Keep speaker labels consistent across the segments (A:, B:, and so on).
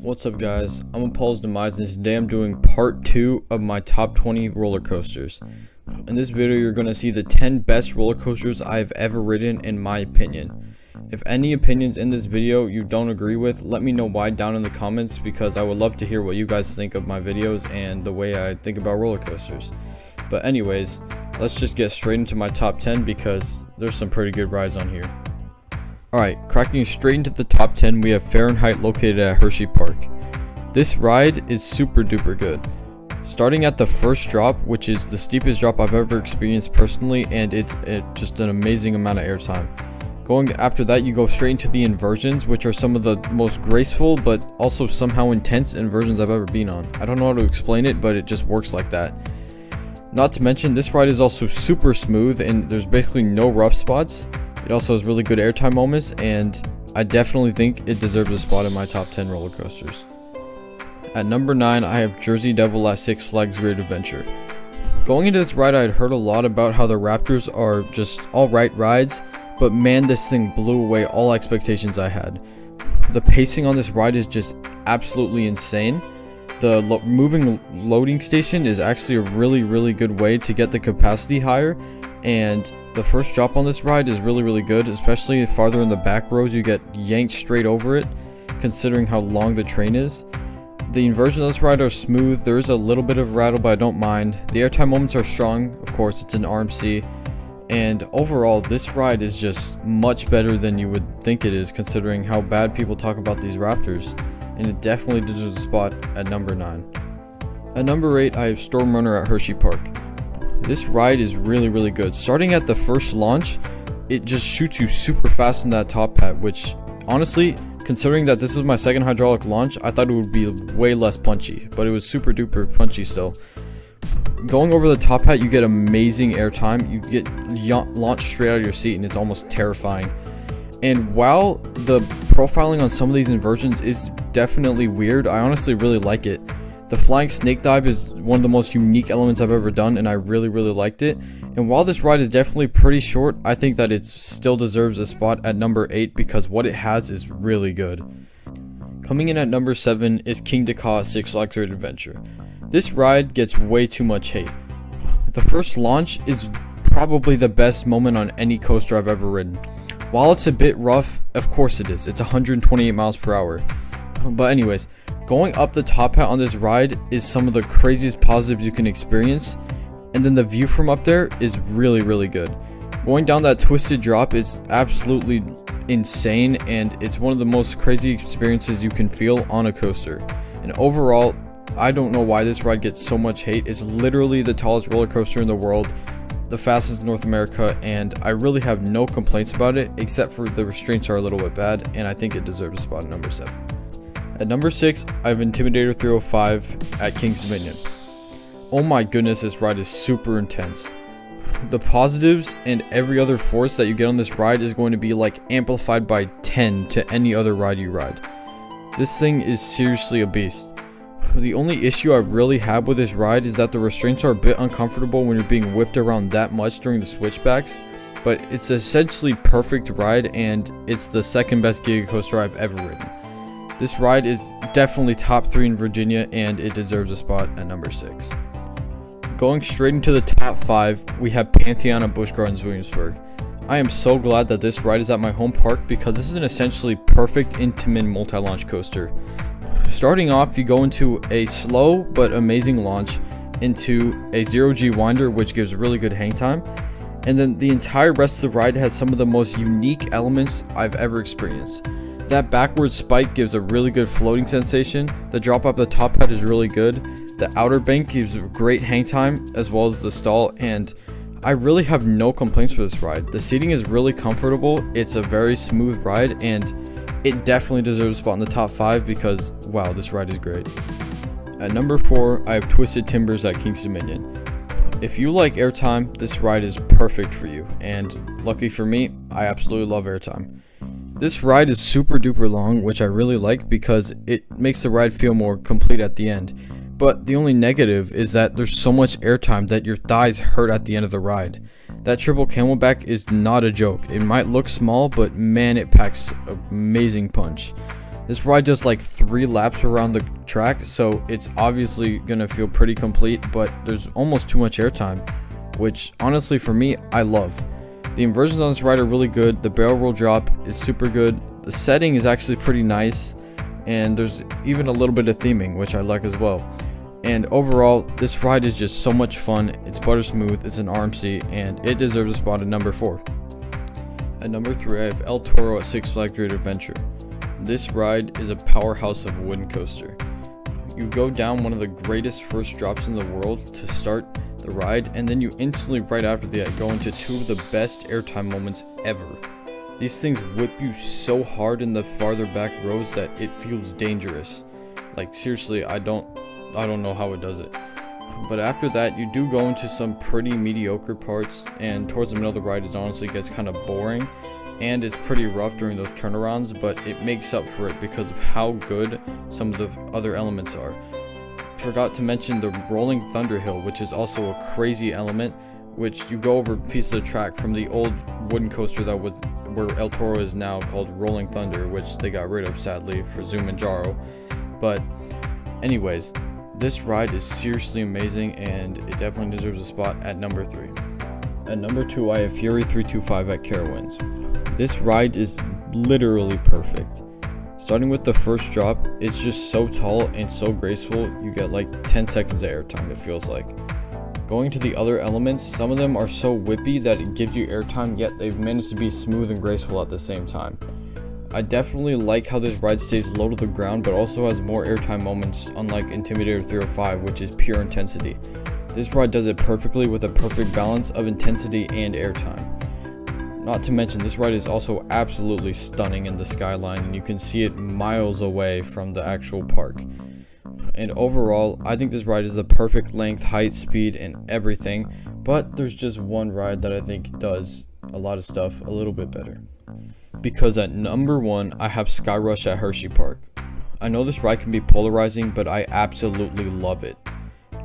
A: What's up guys, I'm Apollo's Demise and today I'm doing part 2 of my top 20 roller coasters. In this video you're going to see the 10 best roller coasters I've ever ridden in my opinion. If any opinions in this video you don't agree with, let me know why down in the comments because I would love to hear what you guys think of my videos and the way I think about roller coasters. But anyways, let's just get straight into my top 10 because there's some pretty good rides on here. Alright, cracking straight into the top 10, we have Fahrenheit located at Hersheypark. This ride is super duper good. Starting at the first drop, which is the steepest drop I've ever experienced personally, and it's just an amazing amount of airtime. Going after that, you go straight into the inversions, which are some of the most graceful but also somehow intense inversions I've ever been on. I don't know how to explain it, but it just works like that. Not to mention, this ride is also super smooth and there's basically no rough spots. It also has really good airtime moments, and I definitely think it deserves a spot in my top 10 roller coasters. At number 9, I have Jersey Devil at Six Flags Great Adventure. Going into this ride, I had heard a lot about how the Raptors are just alright rides, but man, this thing blew away all expectations I had. The pacing on this ride is just absolutely insane. The moving loading station is actually a really good way to get the capacity higher, and the first drop on this ride is really good, especially farther in the back rows. You get yanked straight over it considering how long the train is. The inversions of this ride are smooth. There is a little bit of rattle, but I don't mind. The airtime moments are strong. Of course, it's an RMC, and overall this ride is just much better than you would think it is considering how bad people talk about these Raptors, and it definitely deserves a spot at number 9. At number 8, I have Storm Runner at Hersheypark. This ride is really good. Starting at the first launch, it just shoots you super fast in that top hat, which honestly, considering that this was my second hydraulic launch, I thought it would be way less punchy, but it was super duper punchy still. Going over the top hat, you get amazing airtime. You get launched straight out of your seat and it's almost terrifying. And while the profiling on some of these inversions is definitely weird, I honestly really like it. The flying snake dive is one of the most unique elements I've ever done, and I really liked it. And while this ride is definitely pretty short, I think that it still deserves a spot at number 8 because what it has is really good. Coming in at number 7 is King Dakar at Six Flags Great Adventure. This ride gets way too much hate. The first launch is probably the best moment on any coaster I've ever ridden. While it's a bit rough, of course it is. It's 128 miles per hour. But anyways, going up the top hat on this ride is some of the craziest positives you can experience, and then the view from up there is really good. Going down that twisted drop is absolutely insane, and it's one of the most crazy experiences you can feel on a coaster. And overall, I don't know why this ride gets so much hate. It's literally the tallest roller coaster in the world, the fastest in North America, and I really have no complaints about it except for the restraints are a little bit bad, and I think it deserves a spot at number 7. At number 6, I have Intimidator 305 at Kings Dominion. Oh my goodness, this ride is super intense. The positives and every other force that you get on this ride is going to be like amplified by 10 to any other ride you ride. This thing is seriously a beast. The only issue I really have with this ride is that the restraints are a bit uncomfortable when you're being whipped around that much during the switchbacks, but it's essentially perfect ride, and it's the second best Giga coaster I've ever ridden. This ride is definitely top 3 in Virginia, and it deserves a spot at number 6. Going straight into the top 5, we have Pantheon at Busch Gardens, Williamsburg. I am so glad that this ride is at my home park because this is an essentially perfect Intamin multi-launch coaster. Starting off, you go into a slow but amazing launch into a 0G winder, which gives really good hang time, and then the entire rest of the ride has some of the most unique elements I've ever experienced. That backward spike gives a really good floating sensation. The drop up the top hat is really good. The outer bank gives great hang time as well as the stall, and I really have no complaints for this ride. The seating is really comfortable. It's a very smooth ride, and it definitely deserves a spot in the top 5 because wow, this ride is great. At number 4, I have Twisted Timbers at Kings Dominion. If you like airtime, this ride is perfect for you, and lucky for me, I absolutely love airtime. This ride is super duper long, which I really like because it makes the ride feel more complete at the end. But the only negative is that there's so much airtime that your thighs hurt at the end of the ride. That triple camelback is not a joke. It might look small, but man, it packs amazing punch. This ride does like 3 laps around the track, so it's obviously gonna feel pretty complete, but there's almost too much airtime, which honestly for me, I love. The inversions on this ride are really good. The barrel roll drop is super good. The setting is actually pretty nice, and there's even a little bit of theming, which I like as well. And overall, this ride is just so much fun. It's butter smooth, it's an RMC, and it deserves a spot at number 4. At number 3, I have El Toro at Six Flags Great Adventure. This ride is a powerhouse of a wooden coaster. You go down one of the greatest first drops in the world to start the ride, and then you instantly right after that go into 2 of the best airtime moments ever. These things whip you so hard in the farther back rows that it feels dangerous. Like seriously, I don't know how it does it. But after that, you do go into some pretty mediocre parts, and towards the middle of the ride, it honestly gets kind of boring, and it's pretty rough during those turnarounds, but it makes up for it because of how good some of the other elements are. Forgot to mention the Rolling Thunder Hill, which is also a crazy element, which you go over a piece of the track from the old wooden coaster that was where El Toro is now, called Rolling Thunder, which they got rid of sadly for Zoom and Jaro. But anyways, this ride is seriously amazing, and it definitely deserves a spot at number 3. At number 2, I have Fury 325 at Carowinds. This ride is literally perfect. Starting with the first drop, it's just so tall and so graceful, you get like 10 seconds of airtime, it feels like. Going to the other elements, some of them are so whippy that it gives you airtime, yet they've managed to be smooth and graceful at the same time. I definitely like how this ride stays low to the ground, but also has more airtime moments, unlike Intimidator 305, which is pure intensity. This ride does it perfectly with a perfect balance of intensity and airtime. Not to mention, this ride is also absolutely stunning in the skyline, and you can see it miles away from the actual park. And overall, I think this ride is the perfect length, height, speed, and everything, but there's just one ride that I think does a lot of stuff a little bit better. Because at number 1, I have Sky Rush at Hersheypark. I know this ride can be polarizing, but I absolutely love it.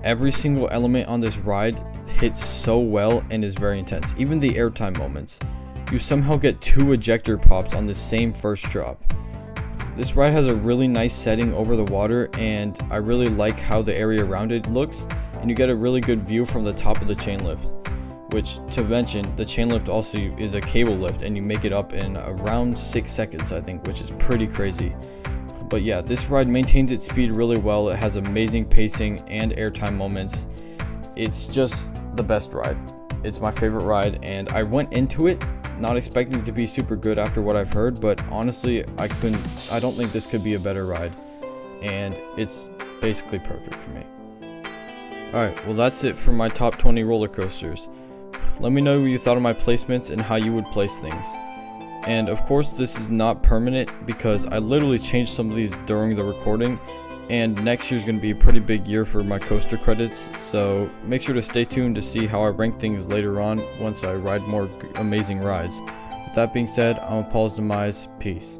A: Every single element on this ride hits so well and is very intense, even the airtime moments. You somehow get 2 ejector pops on the same first drop. This ride has a really nice setting over the water, and I really like how the area around it looks, and you get a really good view from the top of the chain lift. Which, to mention, the chain lift also is a cable lift, and you make it up in around 6 seconds, I think, which is pretty crazy. But yeah, this ride maintains its speed really well. It has amazing pacing and airtime moments. It's just the best ride. It's my favorite ride, and I went into it not expecting it to be super good after what I've heard, but honestly, I don't think this could be a better ride, and it's basically perfect for me. Alright, well that's it for my top 20 roller coasters. Let me know what you thought of my placements and how you would place things. And of course, this is not permanent because I literally changed some of these during the recording, and next year is going to be a pretty big year for my coaster credits, so make sure to stay tuned to see how I rank things later on once I ride more amazing rides. With that being said, I'm Paul's Demise. Peace.